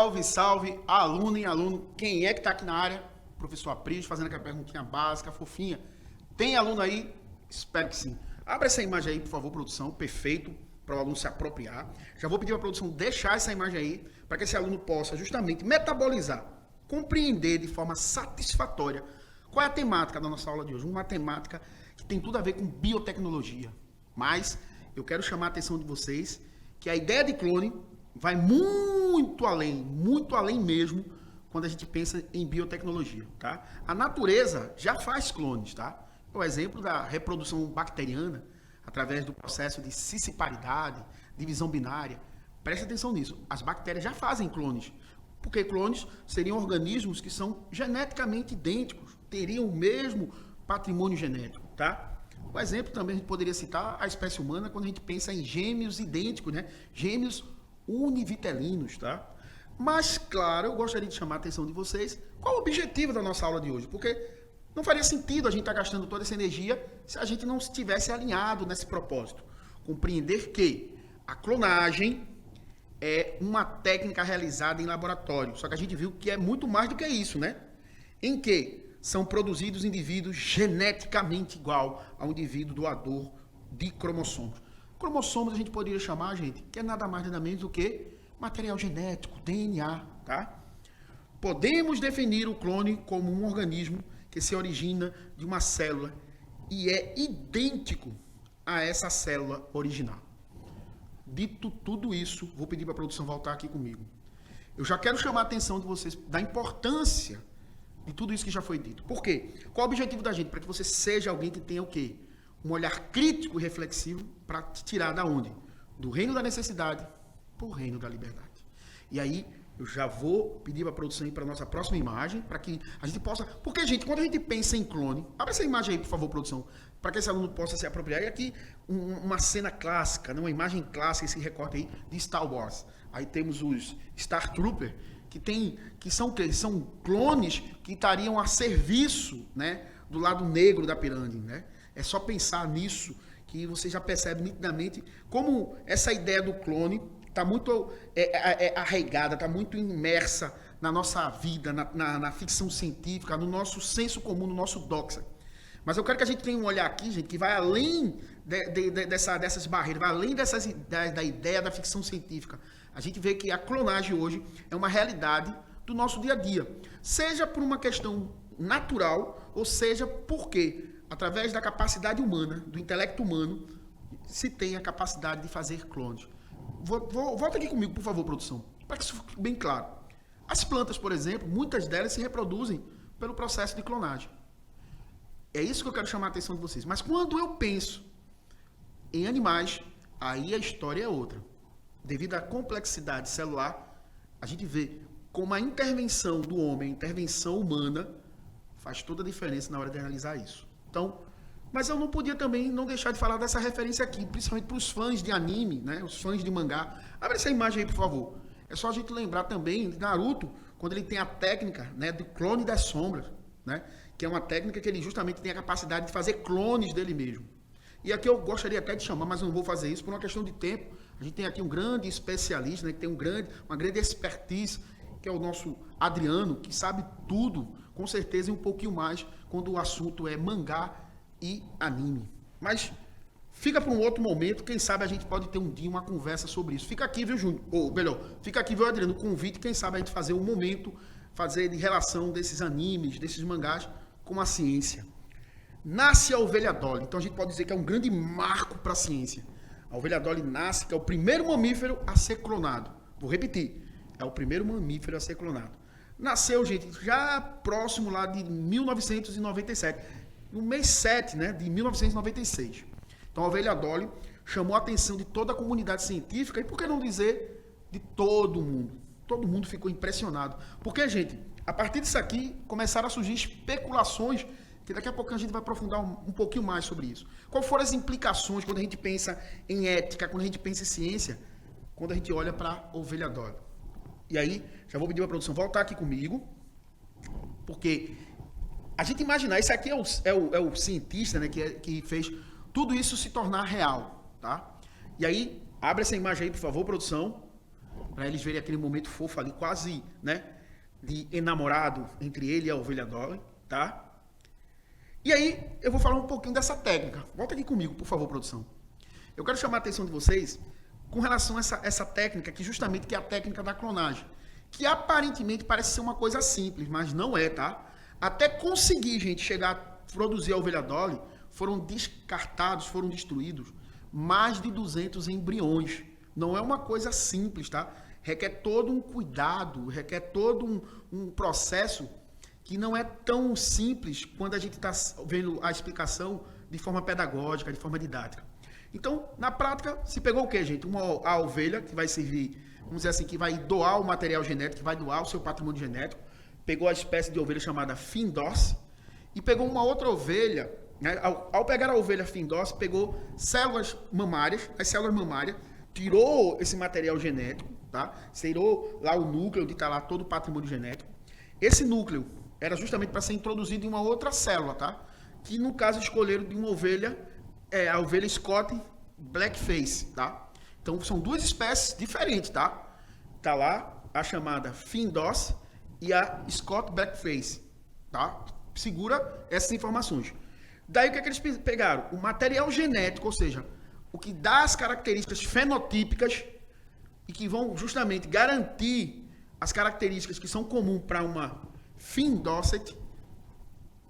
Salve, salve, aluno e aluno. Quem é que está aqui na área? Professor Aprígio, fazendo aquela perguntinha básica, fofinha. Tem aluno aí? Espero que sim. Abra essa imagem aí, por favor, produção. Perfeito, para o aluno se apropriar. Já vou pedir para a produção deixar essa imagem aí, para que esse aluno possa justamente metabolizar, compreender de forma satisfatória qual é a temática da nossa aula de hoje. Uma temática que tem tudo a ver com biotecnologia. Mas eu quero chamar a atenção de vocês que a ideia de clone vai muito além mesmo, quando a gente pensa em biotecnologia, tá? A natureza já faz clones, tá? O exemplo da reprodução bacteriana, através do processo de cisciparidade, divisão binária. Preste atenção nisso. As bactérias já fazem clones, porque clones seriam organismos que são geneticamente idênticos, teriam o mesmo patrimônio genético, tá? O exemplo também a gente poderia citar a espécie humana quando a gente pensa em gêmeos idênticos, né? Gêmeos univitelinos, tá? Mas, claro, eu gostaria de chamar a atenção de vocês qual o objetivo da nossa aula de hoje, porque não faria sentido a gente estar gastando toda essa energia se a gente não estivesse alinhado nesse propósito. Compreender que a clonagem é uma técnica realizada em laboratório, só que a gente viu que é muito mais do que isso, né? Em que são produzidos indivíduos geneticamente igual ao indivíduo doador de cromossomos. Cromossomos a gente poderia chamar, gente, que é nada mais nada menos do que material genético, DNA, tá? Podemos definir o clone como um organismo que se origina de uma célula e é idêntico a essa célula original. Dito tudo isso, vou pedir para a produção voltar aqui comigo. Eu já quero chamar a atenção de vocês da importância de tudo isso que já foi dito. Por quê? Qual o objetivo da gente? Para que você seja alguém que tenha o quê? Um olhar crítico e reflexivo para te tirar da onde? Do reino da necessidade para o reino da liberdade. E aí, eu já vou pedir para a produção ir para a nossa próxima imagem, para que a gente possa... Porque, gente, quando a gente pensa em clone... Abre essa imagem aí, por favor, produção, para que esse aluno possa se apropriar. E aqui, uma cena clássica, né? Uma imagem clássica, esse recorte aí, de Star Wars. Aí temos os Star Trooper, que são clones que estariam a serviço, né, do lado negro da pirâmide, né? É só pensar nisso que você já percebe nitidamente como essa ideia do clone está muito arraigada, está muito imersa na nossa vida, na ficção científica, no nosso senso comum, no nosso doxa. Mas eu quero que a gente tenha um olhar aqui, gente, que vai além dessas barreiras, vai além da ideia da ficção científica. A gente vê que a clonagem hoje é uma realidade do nosso dia a dia. Seja por uma questão natural, ou seja porque, através da capacidade humana, do intelecto humano, se tem a capacidade de fazer clones. Volta aqui comigo, por favor, produção, para que isso fique bem claro. As plantas, por exemplo, muitas delas se reproduzem pelo processo de clonagem. É isso que eu quero chamar a atenção de vocês. Mas quando eu penso em animais, aí a história é outra. Devido à complexidade celular, a gente vê como a intervenção do homem, a intervenção humana, faz toda a diferença na hora de analisar isso. Então, mas eu não podia também não deixar de falar dessa referência aqui, principalmente para os fãs de anime, né? Os fãs de mangá. Abre essa imagem aí, por favor. É só a gente lembrar também de Naruto, quando ele tem a técnica, né, do clone das sombras, né? Que é uma técnica que ele justamente tem a capacidade de fazer clones dele mesmo. E aqui eu gostaria até de chamar, mas eu não vou fazer isso por uma questão de tempo. A gente tem aqui um grande especialista, né, que tem uma grande expertise, que é o nosso Adriano, que sabe tudo, com certeza, e um pouquinho mais, quando o assunto é mangá e anime. Mas fica para um outro momento, quem sabe a gente pode ter um dia uma conversa sobre isso. Fica aqui, viu, Júnior? Ou melhor, fica aqui, viu, Adriano, o convite, quem sabe a gente fazer um momento, fazer de relação desses animes, desses mangás, com a ciência. Nasce a ovelha Dolly. Então a gente pode dizer que é um grande marco para a ciência. A ovelha Dolly nasce, que é o primeiro mamífero a ser clonado. Vou repetir. É o primeiro mamífero a ser clonado. Nasceu, gente, já próximo lá de 1997. No mês 7, né, de 1996. Então a ovelha Dolly chamou a atenção de toda a comunidade científica e, por que não dizer, de todo mundo. Todo mundo ficou impressionado. Porque, gente, a partir disso aqui, começaram a surgir especulações que daqui a pouco a gente vai aprofundar um pouquinho mais sobre isso. Quais foram as implicações quando a gente pensa em ética, quando a gente pensa em ciência, quando a gente olha para a ovelha Dolly? E aí, já vou pedir para a produção voltar aqui comigo, porque a gente imaginar, esse aqui é o cientista, né, que fez tudo isso se tornar real, tá? E aí, abre essa imagem aí, por favor, produção. para eles verem aquele momento fofo ali, quase, né, de enamorado entre ele e a ovelha Dolly, tá? E aí, eu vou falar um pouquinho dessa técnica. Volta aqui comigo, por favor, produção. Eu quero chamar a atenção de vocês com relação a essa técnica, que justamente que é a técnica da clonagem. Que aparentemente parece ser uma coisa simples, mas não é, tá? Até conseguir, gente, chegar a produzir a ovelha Dolly, foram descartados, foram destruídos mais de 200 embriões. Não é uma coisa simples, tá? Requer todo um cuidado, requer todo um processo que não é tão simples quando a gente está vendo a explicação de forma pedagógica, de forma didática. Então, na prática, se pegou o quê, gente? A ovelha, que vai servir, vamos dizer assim, que vai doar o material genético, que vai doar o seu patrimônio genético, pegou a espécie de ovelha chamada Findorce, e pegou uma outra ovelha, né? Ao pegar a ovelha Findorce, pegou células mamárias, as células mamárias, tirou esse material genético, tá? Tirou lá o núcleo, onde está lá todo o patrimônio genético. Esse núcleo era justamente para ser introduzido em uma outra célula, tá? Que no caso escolheram de uma ovelha, a ovelha Scott Blackface, tá? Então são duas espécies diferentes, tá? Tá lá a chamada Findorce e a Scott Blackface, tá? Segura essas informações. Daí o que é que eles pegaram? O material genético, ou seja, o que dá as características fenotípicas e que vão justamente garantir as características que são comuns para uma Findorce,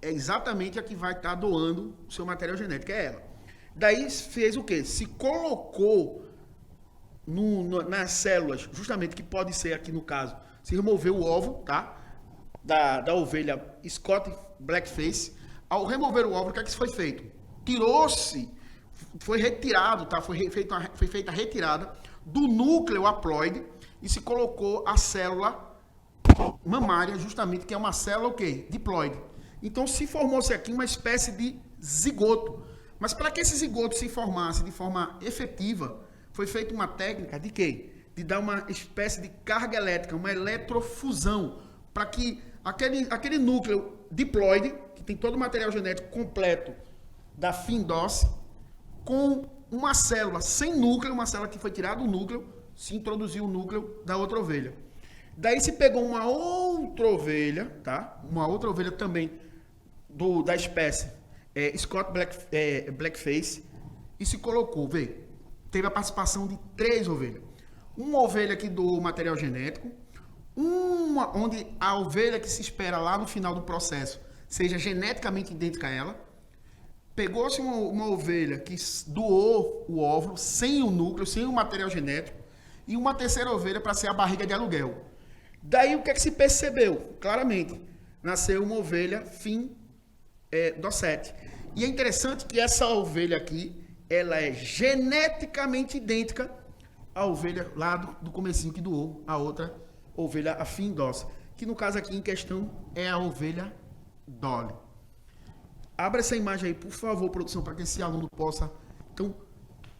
é exatamente a que vai estar doando o seu material genético, é ela. Daí fez o quê? Se colocou nas células, justamente que pode ser aqui no caso, se removeu o óvulo, tá? Da ovelha Scott Blackface. Ao remover o óvulo, o que é que foi feito? Tirou-se, foi retirado, tá? Foi feita a retirada do núcleo haploide e se colocou a célula mamária, justamente, que é uma célula o quê? Diploide. Então se formou-se aqui uma espécie de zigoto. Mas para que esse zigoto se formasse de forma efetiva, foi feita uma técnica de quê? De dar uma espécie de carga elétrica, uma eletrofusão, para que aquele núcleo diploide, que tem todo o material genético completo da Findorce, com uma célula sem núcleo, uma célula que foi tirada do núcleo, se introduziu o núcleo da outra ovelha. Daí se pegou uma outra ovelha, tá? Uma outra ovelha também da espécie Scott Blackface, e se colocou, teve a participação de 3 ovelhas. Uma ovelha que doou material genético, onde a ovelha que se espera lá no final do processo seja geneticamente idêntica a ela. Pegou-se uma ovelha que doou o óvulo sem o núcleo, sem o material genético, e uma terceira ovelha para ser a barriga de aluguel. Daí o que é que se percebeu? Claramente, nasceu uma ovelha Findorce. E é interessante que essa ovelha aqui, ela é geneticamente idêntica à ovelha lá do comecinho que doou a outra ovelha, a Findorce, que no caso aqui em questão é a ovelha Dolly. Abra essa imagem aí, por favor, produção, para que esse aluno possa... Então,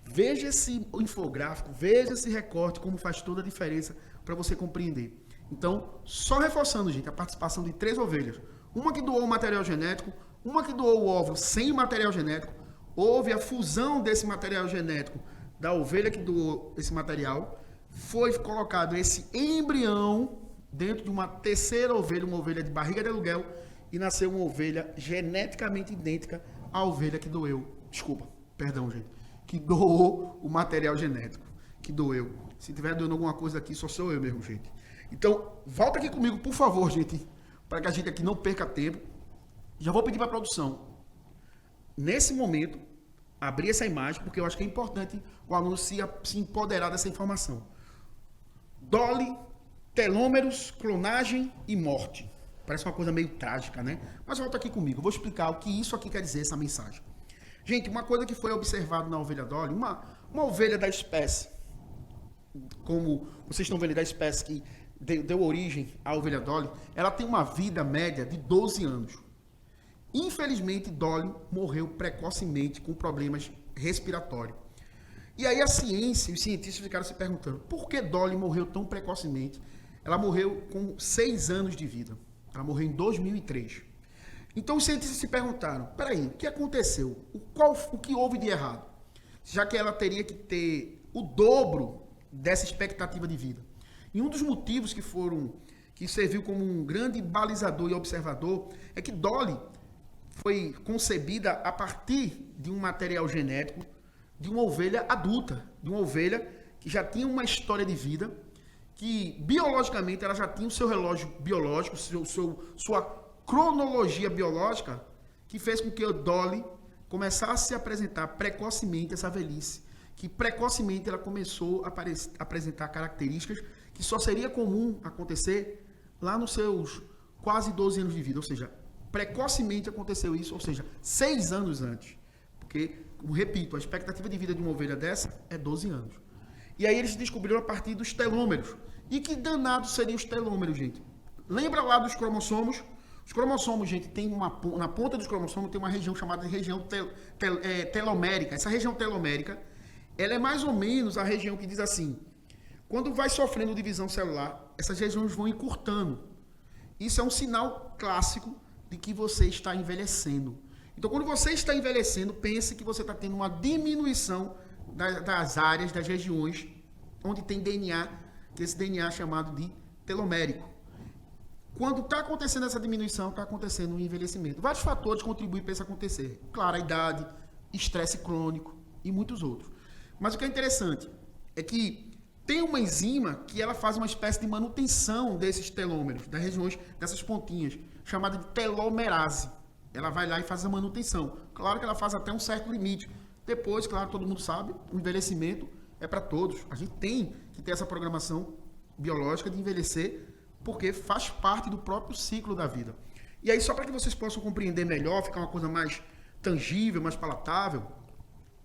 veja esse infográfico, veja esse recorte, como faz toda a diferença para você compreender. Então, só reforçando, gente, a participação de 3 ovelhas. Uma que doou o material genético, uma que doou o óvulo sem material genético. Houve a fusão desse material genético da ovelha que doou esse material. Foi colocado esse embrião dentro de uma terceira ovelha, uma ovelha de barriga de aluguel, e nasceu uma ovelha geneticamente idêntica à ovelha que doeu. Que doou o material genético. Que doeu. Se tiver doendo alguma coisa aqui, só sou eu mesmo, gente. Então, volta aqui comigo, por favor, gente, para que a gente aqui não perca tempo. Já vou pedir para a produção, nesse momento, abrir essa imagem, porque eu acho que é importante o aluno se empoderar dessa informação. Dolly, telômeros, clonagem e morte. Parece uma coisa meio trágica, né? Mas volta aqui comigo, eu vou explicar o que isso aqui quer dizer, essa mensagem. Gente, uma coisa que foi observado na ovelha Dolly, uma ovelha da espécie, como vocês estão vendo, da espécie que deu origem à ovelha Dolly, ela tem uma vida média de 12 anos. Infelizmente, Dolly morreu precocemente com problemas respiratórios. E aí a ciência, os cientistas ficaram se perguntando, por que Dolly morreu tão precocemente? Ela morreu com 6 anos de vida. Ela morreu em 2003. Então os cientistas se perguntaram, peraí, o que aconteceu? O que houve de errado? Já que ela teria que ter o dobro dessa expectativa de vida. E um dos motivos que serviu como um grande balizador e observador é que Dolly foi concebida a partir de um material genético de uma ovelha adulta, de uma ovelha que já tinha uma história de vida, que biologicamente ela já tinha o seu relógio biológico, sua cronologia biológica, que fez com que a Dolly começasse a se apresentar precocemente essa velhice, que precocemente ela começou a apresentar características que só seria comum acontecer lá nos seus quase 12 anos de vida, ou seja, precocemente aconteceu isso, ou seja, 6 anos antes. Porque, repito, a expectativa de vida de uma ovelha dessa é 12 anos. E aí eles descobriram a partir dos telômeros. E que danados seriam os telômeros, gente? Lembra lá dos cromossomos? Os cromossomos, gente, tem na ponta dos cromossomos tem uma região chamada de região telomérica. Essa região telomérica, ela é mais ou menos a região que diz assim, quando vai sofrendo divisão celular, essas regiões vão encurtando. Isso é um sinal clássico de que você está envelhecendo. Então, quando você está envelhecendo, pense que você está tendo uma diminuição das áreas, das regiões onde tem DNA, que esse DNA é chamado de telomérico. Quando está acontecendo essa diminuição, está acontecendo um envelhecimento. Vários fatores contribuem para isso acontecer. Claro, a idade, estresse crônico e muitos outros. Mas o que é interessante é que tem uma enzima que ela faz uma espécie de manutenção desses telômeros, das regiões, dessas pontinhas, chamada de telomerase. Ela vai lá e faz a manutenção. Claro que ela faz até um certo limite. Depois, claro, todo mundo sabe, o envelhecimento é para todos. A gente tem que ter essa programação biológica de envelhecer, porque faz parte do próprio ciclo da vida. E aí, só para que vocês possam compreender melhor, ficar uma coisa mais tangível, mais palatável,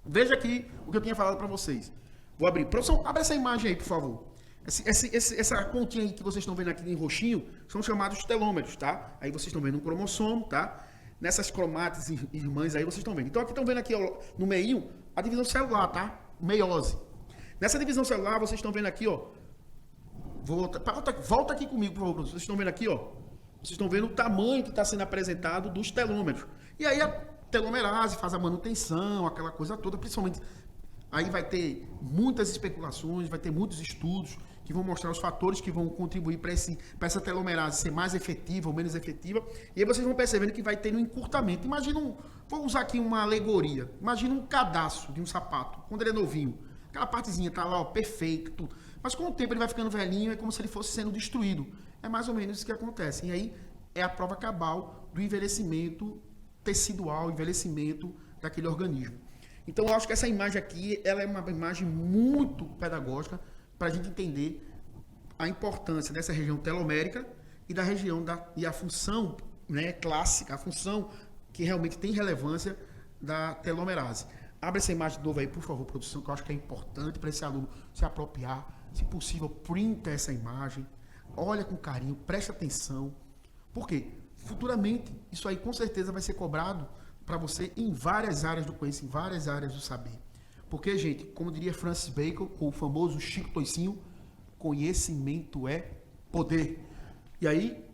veja aqui o que eu tinha falado para vocês. Vou abrir. Produção, abre essa imagem aí, por favor. Essa pontinha aí que vocês estão vendo aqui em roxinho são chamados telômeros, tá? Aí vocês estão vendo um cromossomo, tá? Nessas cromátides irmãs aí vocês estão vendo. Então aqui estão vendo aqui ó, no meio a divisão celular, tá? Meiose. Nessa divisão celular vocês estão vendo aqui, ó. Volta aqui comigo, por favor. Vocês estão vendo aqui, ó. Vocês estão vendo o tamanho que está sendo apresentado dos telômeros. E aí a telomerase faz a manutenção, aquela coisa toda, principalmente. Aí vai ter muitas especulações, vai ter muitos estudos que vão mostrar os fatores que vão contribuir para essa telomerase ser mais efetiva ou menos efetiva. E aí vocês vão percebendo que vai ter um encurtamento. Imagina, vou usar aqui uma alegoria. Imagina um cadastro de um sapato, quando ele é novinho. Aquela partezinha tá lá, ó, perfeita, tudo. Mas com o tempo ele vai ficando velhinho, é como se ele fosse sendo destruído. É mais ou menos isso que acontece. E aí é a prova cabal do envelhecimento tecidual, envelhecimento daquele organismo. Então eu acho que essa imagem aqui, ela é uma imagem muito pedagógica para a gente entender a importância dessa região telomérica e da região e a função, né, clássica, a função que realmente tem relevância da telomerase. Abre essa imagem de novo aí, por favor, produção, que eu acho que é importante para esse aluno se apropriar. Se possível, printa essa imagem, olha com carinho, preste atenção. Por quê? Futuramente, isso aí com certeza vai ser cobrado para você em várias áreas do conhecimento, em várias áreas do saber. Porque, gente, como diria Francis Bacon, com o famoso Chico Toicinho, conhecimento é poder. E aí,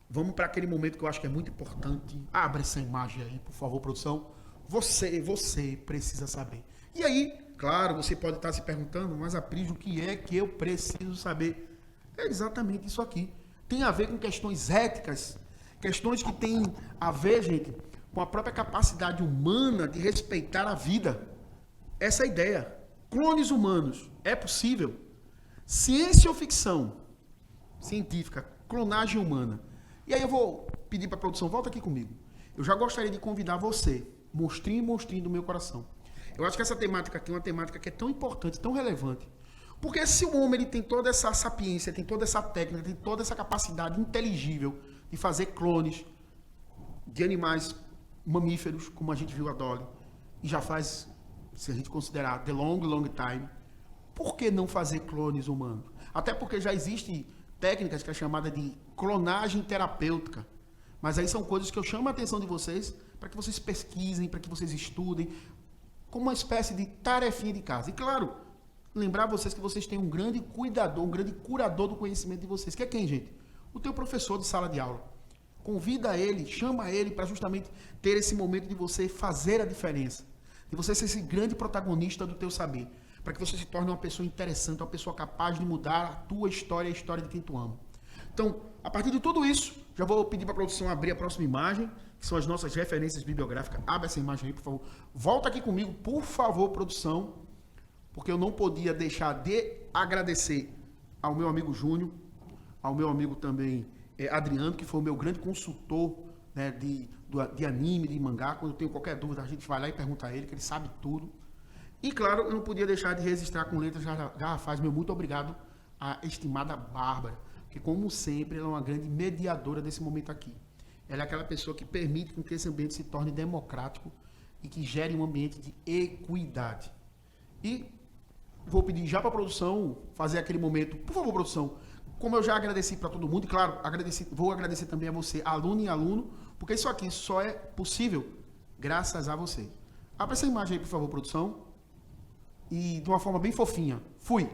vamos para aquele momento que eu acho que é muito importante. Abre essa imagem aí, por favor, produção. Você precisa saber. E aí, claro, você pode estar se perguntando, mas Aprígio, o que é que eu preciso saber? É exatamente isso aqui. Tem a ver com questões éticas, questões que têm a ver, gente, com a própria capacidade humana de respeitar a vida. Essa é a ideia. Clones humanos, é possível? Ciência ou ficção? Científica, clonagem humana. E aí eu vou pedir para a produção, volta aqui comigo. Eu já gostaria de convidar você, monstrinho do meu coração. Eu acho que essa temática aqui é uma temática que é tão importante, tão relevante. Porque se o homem ele tem toda essa sapiência, tem toda essa técnica, tem toda essa capacidade inteligível de fazer clones de animais mamíferos, como a gente viu a Dolly, e já faz, se a gente considerar, the long time, por que não fazer clones humanos? Até porque já existem técnicas que é chamada de clonagem terapêutica. Mas aí são coisas que eu chamo a atenção de vocês para que vocês pesquisem, para que vocês estudem, como uma espécie de tarefinha de casa. E claro, lembrar vocês que vocês têm um grande cuidador, um grande curador do conhecimento de vocês. Que é quem, gente? O teu professor de sala de aula. Convida ele, chama ele para justamente ter esse momento de você fazer a diferença. De você ser esse grande protagonista do teu saber. para que você se torne uma pessoa interessante, uma pessoa capaz de mudar a tua história e a história de quem tu ama. Então, a partir de tudo isso, já vou pedir para a produção abrir a próxima imagem, que são as nossas referências bibliográficas. Abre essa imagem aí, por favor. Volta aqui comigo, por favor, produção, porque eu não podia deixar de agradecer ao meu amigo Júnior, ao meu amigo também Adriano, que foi o meu grande consultor, né, de anime, de mangá. Quando eu tenho qualquer dúvida, a gente vai lá e pergunta a ele, que ele sabe tudo. E claro, eu não podia deixar de registrar com letras garrafais meu muito obrigado à estimada Bárbara, que como sempre ela é uma grande mediadora desse momento aqui. Ela é aquela pessoa que permite que esse ambiente se torne democrático e que gere um ambiente de equidade. E vou pedir já para a produção fazer aquele momento, por favor, produção, como eu já agradeci para todo mundo, e claro, vou agradecer também a você, aluno e aluno, porque isso aqui só é possível graças a você. Abra essa imagem aí, por favor, produção. E de uma forma bem fofinha. Fui!